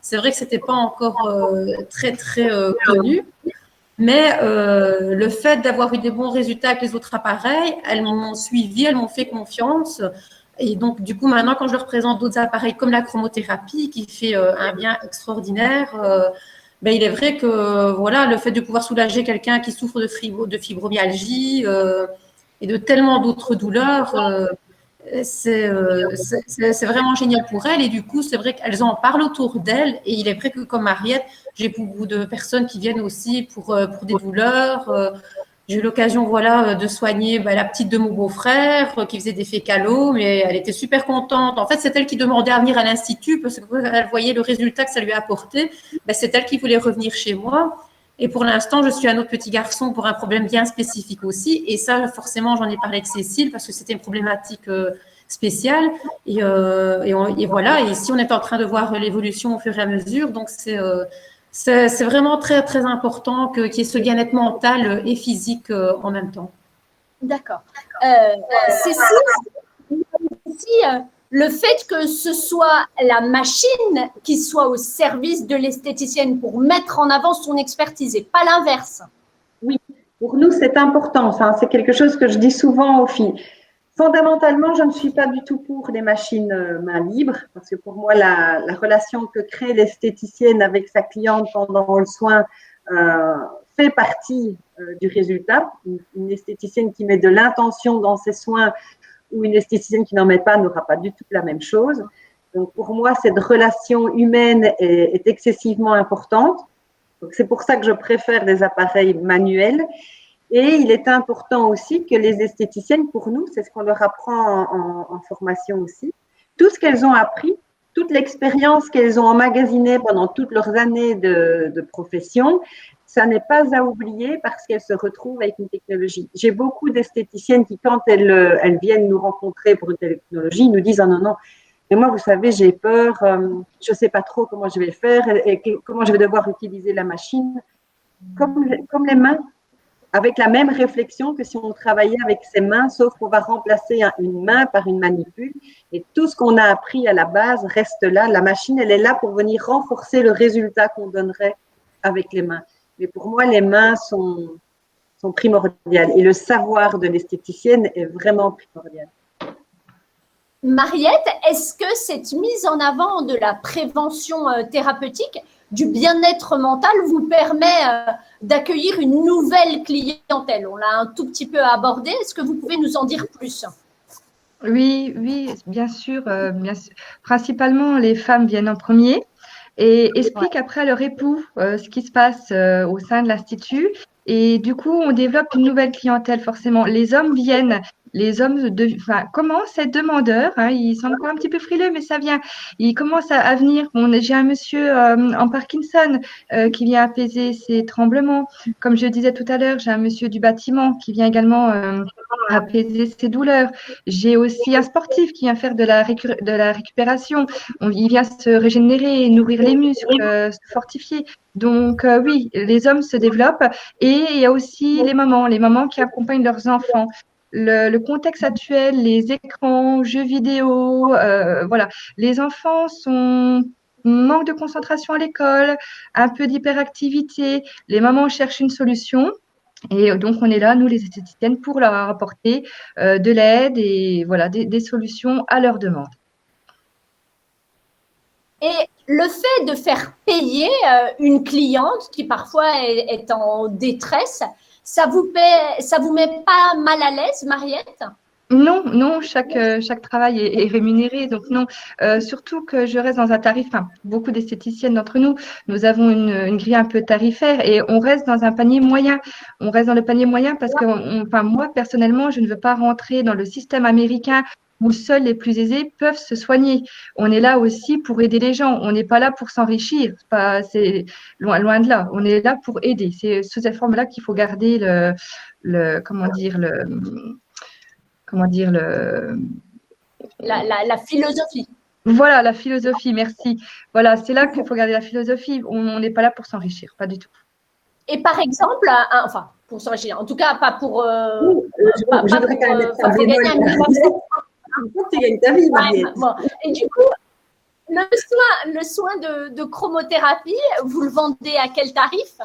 c'est vrai que ce n'était pas encore très, très connu. Mais le fait d'avoir eu des bons résultats avec les autres appareils, elles m'ont suivi, elles m'ont fait confiance. Et donc, du coup, maintenant, quand je leur présente d'autres appareils comme la chromothérapie, qui fait un bien extraordinaire, ben, il est vrai que voilà, le fait de pouvoir soulager quelqu'un qui souffre de fibromyalgie et de tellement d'autres douleurs, c'est vraiment génial pour elles. Et du coup, c'est vrai qu'elles en parlent autour d'elles. Et il est vrai que, comme Mariette, j'ai beaucoup de personnes qui viennent aussi pour des douleurs. J'ai eu l'occasion, voilà, de soigner la petite de mon beau-frère qui faisait des fécalos, mais elle était super contente. En fait, c'est elle qui demandait à venir à l'Institut parce qu'elle voyait le résultat que ça lui a apporté. Ben, c'est elle qui voulait revenir chez moi. Et pour l'instant, je suis un autre petit garçon pour un problème bien spécifique aussi. Et ça, forcément, j'en ai parlé avec Cécile parce que c'était une problématique spéciale. Et voilà. Et ici, on est en train de voir l'évolution au fur et à mesure. Donc, c'est vraiment très, très important qu'il y ait ce bien-être mental et physique en même temps. D'accord. Cécile, le fait que ce soit la machine qui soit au service de l'esthéticienne pour mettre en avant son expertise et pas l'inverse. Oui, pour nous, c'est important. Ça. C'est quelque chose que je dis souvent aux filles. Fondamentalement, je ne suis pas du tout pour les machines main libre, parce que pour moi, la relation que crée l'esthéticienne avec sa cliente pendant le soin fait partie du résultat. Une esthéticienne qui met de l'intention dans ses soins ou une esthéticienne qui n'en met pas n'aura pas du tout la même chose. Donc, pour moi, cette relation humaine est excessivement importante. Donc, c'est pour ça que je préfère des appareils manuels. Et il est important aussi que les esthéticiennes, pour nous, c'est ce qu'on leur apprend en formation aussi, tout ce qu'elles ont appris, toute l'expérience qu'elles ont emmagasinée pendant toutes leurs années de profession, ça n'est pas à oublier parce qu'elles se retrouvent avec une technologie. J'ai beaucoup d'esthéticiennes qui, quand elles viennent nous rencontrer pour une technologie, nous disent « non, non, mais moi, vous savez, j'ai peur, je ne sais pas trop comment je vais faire et comment je vais devoir utiliser la machine. » Comme les mains, avec la même réflexion que si on travaillait avec ses mains, sauf qu'on va remplacer une main par une manipule. Et tout ce qu'on a appris à la base reste là. La machine, elle est là pour venir renforcer le résultat qu'on donnerait avec les mains. Mais pour moi, les mains sont primordiales. Et le savoir de l'esthéticienne est vraiment primordial. Mariette, est-ce que cette mise en avant de la prévention thérapeutique, du bien-être mental vous permet d'accueillir une nouvelle clientèle? On l'a un tout petit peu abordé. Est-ce que vous pouvez nous en dire plus? Oui, oui, bien sûr, bien sûr. Principalement, les femmes viennent en premier et expliquent après à leur époux ce qui se passe au sein de l'Institut. Et du coup, on développe une nouvelle clientèle, forcément. Les hommes viennent, les hommes enfin, commencent à être demandeurs, hein, ils sont encore un petit peu frileux, mais ça vient. Ils commencent à venir. Bon, j'ai un monsieur en Parkinson qui vient apaiser ses tremblements. Comme je disais tout à l'heure, j'ai un monsieur du bâtiment qui vient également apaiser ses douleurs. J'ai aussi un sportif qui vient faire de la récupération. Il vient se régénérer, nourrir les muscles, se fortifier. Donc, oui, les hommes se développent et il y a aussi les mamans qui accompagnent leurs enfants. Le contexte actuel, les écrans, jeux vidéo, voilà. Les enfants manquent de concentration à l'école, un peu d'hyperactivité. Les mamans cherchent une solution. Et donc, on est là, nous, les esthéticiennes, pour leur apporter de l'aide et voilà, des solutions à leurs demandes. Et le fait de faire payer une cliente qui parfois est en détresse, ça vous met pas mal à l'aise, Mariette? Non, non, chaque travail est rémunéré. Donc, non, surtout que je reste dans un tarif, enfin, beaucoup d'esthéticiennes d'entre nous, nous avons une grille un peu tarifaire et on reste dans un panier moyen. On reste dans le panier moyen parce que, enfin, moi, personnellement, je ne veux pas rentrer dans le système américain où seuls les plus aisés peuvent se soigner. On est là aussi pour aider les gens. On n'est pas là pour s'enrichir. C'est loin de là. On est là pour aider. C'est sous cette forme-là qu'il faut garder La philosophie. Voilà, la philosophie, merci. Voilà, c'est là qu'il faut garder la philosophie. On n'est pas là pour s'enrichir, pas du tout. Et par exemple, enfin, pour s'enrichir, en tout cas, pas pour. Je voudrais quand même mettre un bémol. Tu gagnes ta vie, Mariette. Bon. Et du coup, le soin de chromothérapie, vous le vendez à quel tarif?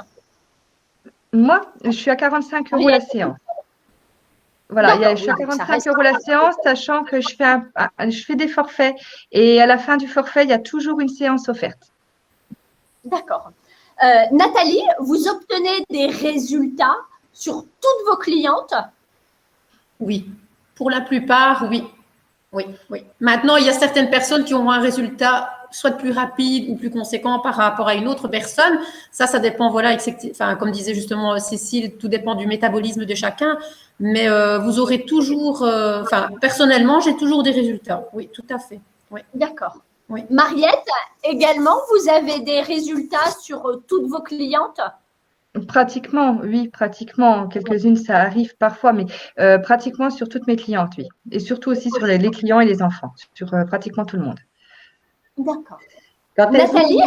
Moi, je suis à 45 € la séance. Voilà, je suis à 45 € la séance, sachant que je fais des forfaits. Et à la fin du forfait, il y a toujours une séance offerte. D'accord. Nathalie, vous obtenez des résultats sur toutes vos clientes? Oui, pour la plupart, oui. Oui, oui. Maintenant, il y a certaines personnes qui ont un résultat soit plus rapide ou plus conséquent par rapport à une autre personne. Ça dépend, voilà, enfin, comme disait justement Cécile, tout dépend du métabolisme de chacun. Mais vous aurez toujours, enfin, personnellement, j'ai toujours des résultats. Oui, tout à fait. Oui. D'accord. Oui. Mariette, également, vous avez des résultats sur toutes vos clientes? Pratiquement, oui, pratiquement. Quelques-unes, ça arrive parfois, mais pratiquement sur toutes mes clientes, oui. Et surtout aussi sur les clients et les enfants, sur pratiquement tout le monde. D'accord. Nathalie,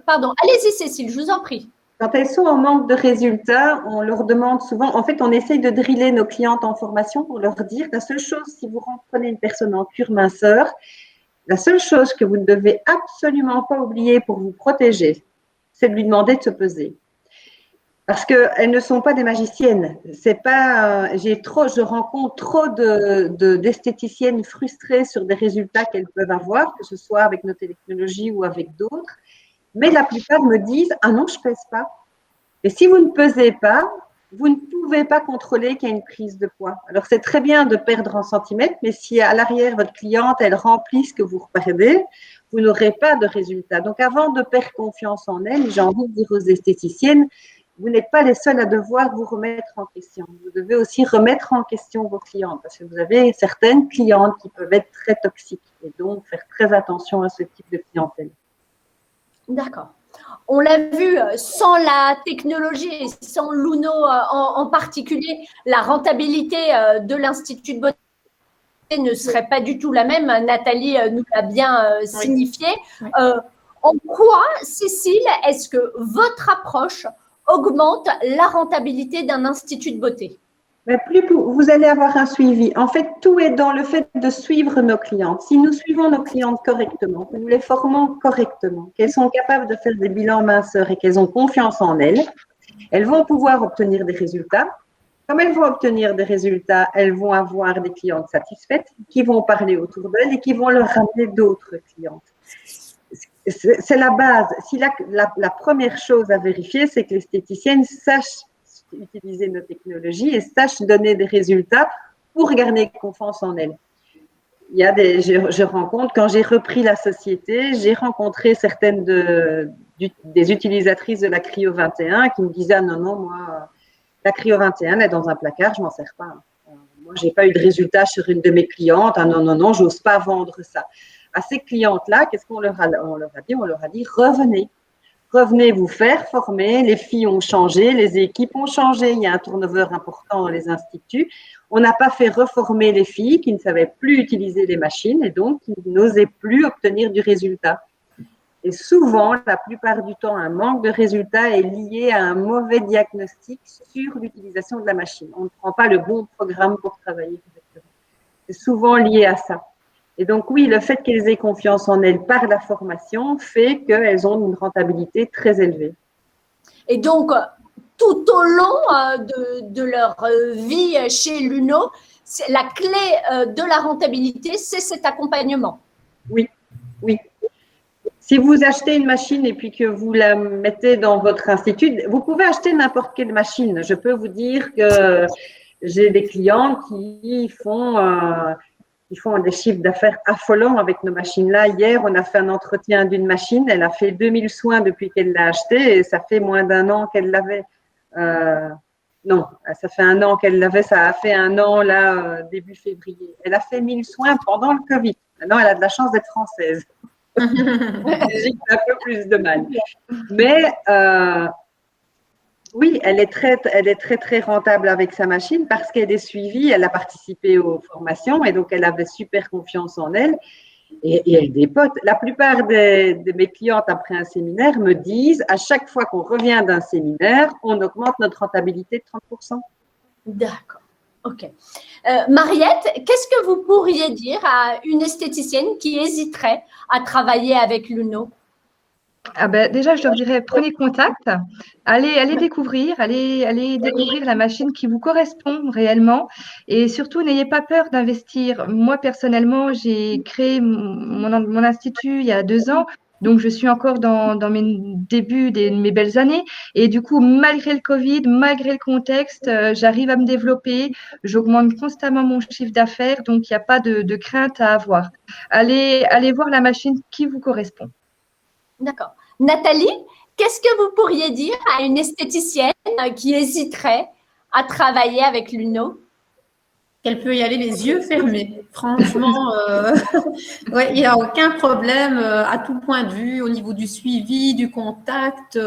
pardon, allez-y Cécile, je vous en prie. Quand elles sont en manque de résultats, on leur demande souvent, en fait, on essaye de driller nos clientes en formation pour leur dire la seule chose, si vous reprenez une personne en cure minceur, la seule chose que vous ne devez absolument pas oublier pour vous protéger, c'est de lui demander de se peser. Parce qu'elles ne sont pas des magiciennes. C'est pas, je rencontre trop d'esthéticiennes frustrées sur des résultats qu'elles peuvent avoir, que ce soit avec nos technologies ou avec d'autres. Mais la plupart me disent « Ah non, je ne pèse pas ». Et si vous ne pesez pas, vous ne pouvez pas contrôler qu'il y a une prise de poids. Alors, c'est très bien de perdre en centimètres, mais si à l'arrière, votre cliente, elle remplit ce que vous perdez, vous n'aurez pas de résultat. Donc, avant de perdre confiance en elle, j'ai envie de dire aux esthéticiennes, vous n'êtes pas les seuls à devoir vous remettre en question. Vous devez aussi remettre en question vos clientes parce que vous avez certaines clientes qui peuvent être très toxiques et donc faire très attention à ce type de clientèle. D'accord. On l'a vu, sans la technologie et sans Luno en particulier, la rentabilité de l'Institut de beauté ne serait pas du tout la même. Nathalie nous l'a bien signifié. Oui. En quoi, Cécile, est-ce que votre approche augmente la rentabilité d'un institut de beauté? Mais plus vous allez avoir un suivi. En fait, tout est dans le fait de suivre nos clientes. Si nous suivons nos clientes correctement, que nous les formons correctement, qu'elles sont capables de faire des bilans minceurs et qu'elles ont confiance en elles, elles vont pouvoir obtenir des résultats. Comme elles vont obtenir des résultats, elles vont avoir des clientes satisfaites qui vont parler autour d'elles et qui vont leur ramener d'autres clientes. C'est la base. Si la première chose à vérifier, c'est que l'esthéticienne sache utiliser nos technologies et sache donner des résultats pour gagner confiance en elle. Je rencontre, quand j'ai repris la société, j'ai rencontré certaines des utilisatrices de la Cryo 21 qui me disaient « Ah non, non, moi… » La Cryo 21 est dans un placard, je m'en sers pas. Moi, j'ai pas eu de résultat sur une de mes clientes. Ah non, non, non, j'ose pas vendre ça. À ces clientes-là, qu'est-ce qu'on leur a dit? On leur a dit, revenez vous faire former. Les filles ont changé, les équipes ont changé. Il y a un turnover important dans les instituts. On n'a pas fait reformer les filles qui ne savaient plus utiliser les machines et donc qui n'osaient plus obtenir du résultat. Et souvent, la plupart du temps, un manque de résultats est lié à un mauvais diagnostic sur l'utilisation de la machine. On ne prend pas le bon programme pour travailler. C'est souvent lié à ça. Et donc, oui, le fait qu'elles aient confiance en elles par la formation fait qu'elles ont une rentabilité très élevée. Et donc, tout au long de leur vie chez Luno, la clé de la rentabilité, c'est cet accompagnement. Oui, oui. Si vous achetez une machine et puis que vous la mettez dans votre institut, vous pouvez acheter n'importe quelle machine. Je peux vous dire que j'ai des clients qui font des chiffres d'affaires affolants avec nos machines-là. Hier, on a fait un entretien d'une machine. Elle a fait 2000 soins depuis qu'elle l'a achetée et ça fait moins d'un an qu'elle l'avait. Non, ça fait un an qu'elle l'avait. Ça a fait un an, là, début février. Elle a fait 1000 soins pendant le Covid. Maintenant, elle a de la chance d'être française. J'ai un peu plus de mal. Mais oui, elle est très rentable avec sa machine parce qu'elle est suivie, elle a participé aux formations et donc elle avait super confiance en elle et elle dépote. La plupart de mes clientes après un séminaire me disent à chaque fois qu'on revient d'un séminaire, on augmente notre rentabilité de 30%. D'accord. Ok. Mariette, qu'est-ce que vous pourriez dire à une esthéticienne qui hésiterait à travailler avec Luno? Ah ben, déjà, je leur dirais, prenez contact, allez découvrir, allez découvrir la machine qui vous correspond réellement et surtout, n'ayez pas peur d'investir. Moi, personnellement, j'ai créé mon institut il y a 2 ans. Donc, je suis encore dans mes débuts de mes belles années. Et du coup, malgré le Covid, malgré le contexte, j'arrive à me développer. J'augmente constamment mon chiffre d'affaires. Donc, il n'y a pas de crainte à avoir. Allez voir la machine qui vous correspond. D'accord. Nathalie, qu'est-ce que vous pourriez dire à une esthéticienne qui hésiterait à travailler avec Luno? Qu'elle peut y aller les yeux fermés. Franchement, ouais, il n'y a aucun problème à tout point de vue, au niveau du suivi, du contact,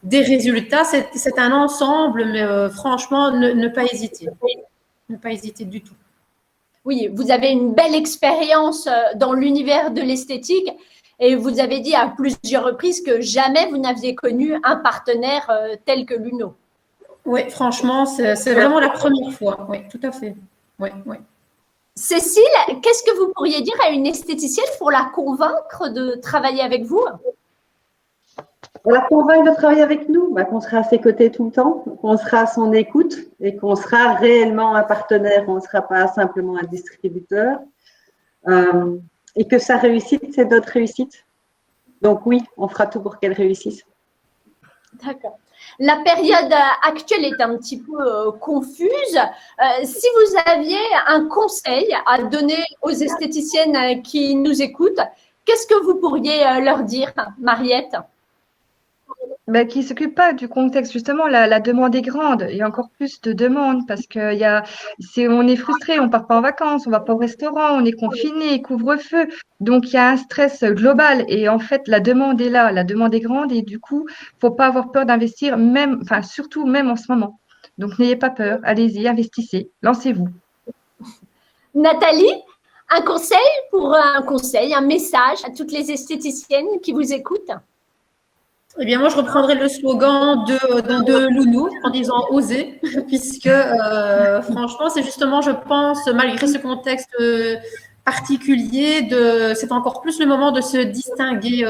des résultats. C'est un ensemble, mais franchement, ne pas hésiter. Ne pas hésiter du tout. Oui, vous avez une belle expérience dans l'univers de l'esthétique et vous avez dit à plusieurs reprises que jamais vous n'aviez connu un partenaire tel que Luno. Oui, franchement, c'est vraiment la première fois. Oui, tout à fait. Oui, oui. Cécile, qu'est-ce que vous pourriez dire à une esthéticienne pour la convaincre de travailler avec vous? Pour la convaincre de travailler avec nous, qu'on sera à ses côtés tout le temps, qu'on sera à son écoute et qu'on sera réellement un partenaire, on ne sera pas simplement un distributeur. Et que sa réussite, c'est notre réussite. Donc oui, on fera tout pour qu'elle réussisse. D'accord. La période actuelle est un petit peu confuse. Si vous aviez un conseil à donner aux esthéticiennes qui nous écoutent, qu'est-ce que vous pourriez leur dire, Mariette? Qui ne s'occupe pas du contexte. Justement, la demande est grande. Il y a encore plus de demandes parce qu'on est frustré, on ne part pas en vacances, on ne va pas au restaurant, on est confiné, couvre-feu. Donc, il y a un stress global. Et en fait, la demande est là, la demande est grande. Et du coup, il ne faut pas avoir peur d'investir, surtout même en ce moment. Donc, n'ayez pas peur. Allez-y, investissez, lancez-vous. Nathalie, un conseil, un message à toutes les esthéticiennes qui vous écoutent? Eh bien, moi, je reprendrai le slogan de Luno en disant « oser », puisque franchement, c'est justement, je pense, malgré ce contexte particulier, c'est encore plus le moment de se distinguer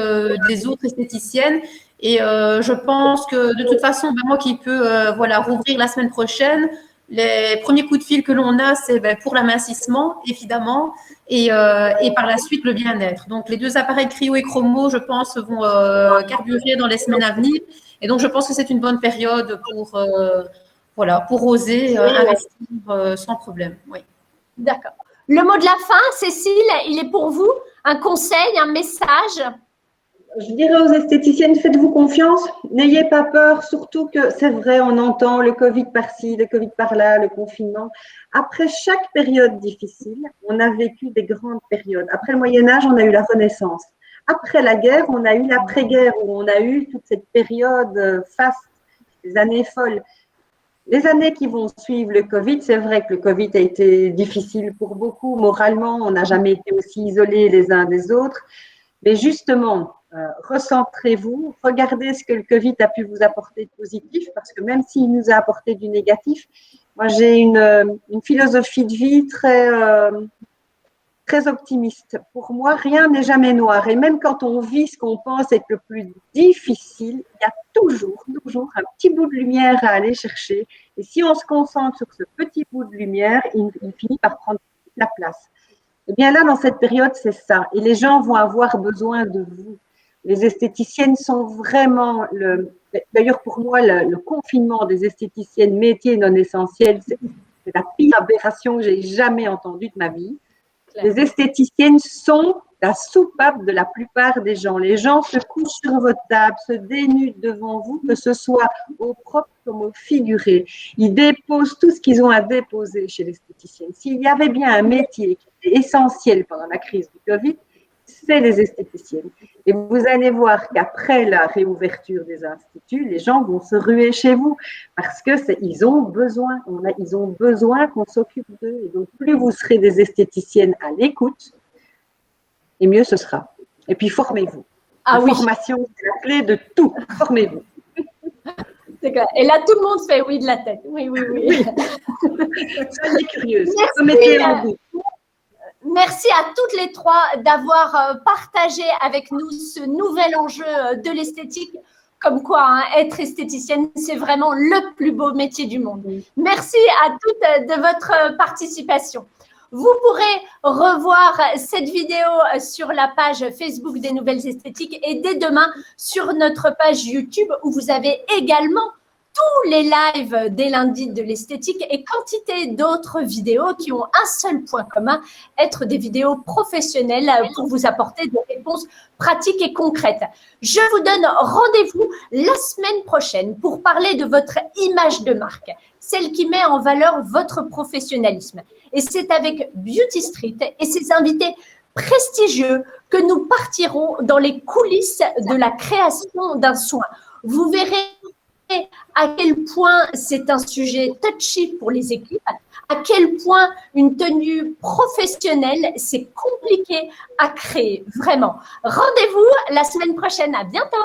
des autres esthéticiennes Et je pense que de toute façon, moi qui peux rouvrir la semaine prochaine, les premiers coups de fil que l'on a, c'est pour l'amincissement, évidemment, et par la suite, le bien-être. Donc, les 2 appareils Cryo et Chromo, je pense, vont carburer dans les semaines à venir. Et donc, je pense que c'est une bonne période pour oser investir sans problème. Oui. D'accord. Le mot de la fin, Cécile, il est pour vous. Un conseil, un message? Je dirais aux esthéticiennes, faites-vous confiance, n'ayez pas peur, surtout que c'est vrai, on entend le Covid par-ci, le Covid par-là, le confinement. Après chaque période difficile, on a vécu des grandes périodes. Après le Moyen-Âge, on a eu la Renaissance. Après la guerre, on a eu l'après-guerre, où on a eu toute cette période faste, des années folles. Les années qui vont suivre le Covid, c'est vrai que le Covid a été difficile pour beaucoup. Moralement, on n'a jamais été aussi isolés les uns des autres. Mais justement, recentrez-vous, regardez ce que le Covid a pu vous apporter de positif, parce que même s'il nous a apporté du négatif, moi j'ai une philosophie de vie très optimiste. Pour moi, rien n'est jamais noir. Et même quand on vit ce qu'on pense être le plus difficile, il y a toujours un petit bout de lumière à aller chercher. Et si on se concentre sur ce petit bout de lumière, il finit par prendre la place. Eh bien là, dans cette période, c'est ça. Et les gens vont avoir besoin de vous. Les esthéticiennes sont vraiment d'ailleurs pour moi, le confinement des esthéticiennes, métier non essentiel, c'est la pire aberration que j'ai jamais entendue de ma vie. Les esthéticiennes sont la soupape de la plupart des gens. Les gens se couchent sur votre table, se dénudent devant vous, que ce soit au propre comme au figuré. Ils déposent tout ce qu'ils ont à déposer chez l'esthéticienne. S'il y avait bien un métier qui était essentiel pendant la crise du Covid, c'est les esthéticiennes. Et vous allez voir qu'après la réouverture des instituts, les gens vont se ruer chez vous parce que ils ont besoin qu'on s'occupe d'eux. Et donc, plus vous serez des esthéticiennes à l'écoute, et mieux ce sera. Et puis, formez-vous. La formation, c'est la clé de tout. Formez-vous. C'est clair. Et là, tout le monde fait oui de la tête. Oui. Soyez curieuse. Mettez en vous. Merci à toutes les 3 d'avoir partagé avec nous ce nouvel enjeu de l'esthétique. Comme quoi, être esthéticienne, c'est vraiment le plus beau métier du monde. Merci à toutes de votre participation. Vous pourrez revoir cette vidéo sur la page Facebook des Nouvelles Esthétiques et dès demain sur notre page YouTube où vous avez également tous les lives des lundis de l'esthétique et quantité d'autres vidéos qui ont un seul point commun, être des vidéos professionnelles pour vous apporter des réponses pratiques et concrètes. Je vous donne rendez-vous la semaine prochaine pour parler de votre image de marque, celle qui met en valeur votre professionnalisme. Et c'est avec Beauty Street et ses invités prestigieux que nous partirons dans les coulisses de la création d'un soin. Vous verrez à quel point c'est un sujet touchy pour les équipes, à quel point une tenue professionnelle, c'est compliqué à créer, vraiment. Rendez-vous la semaine prochaine. À bientôt.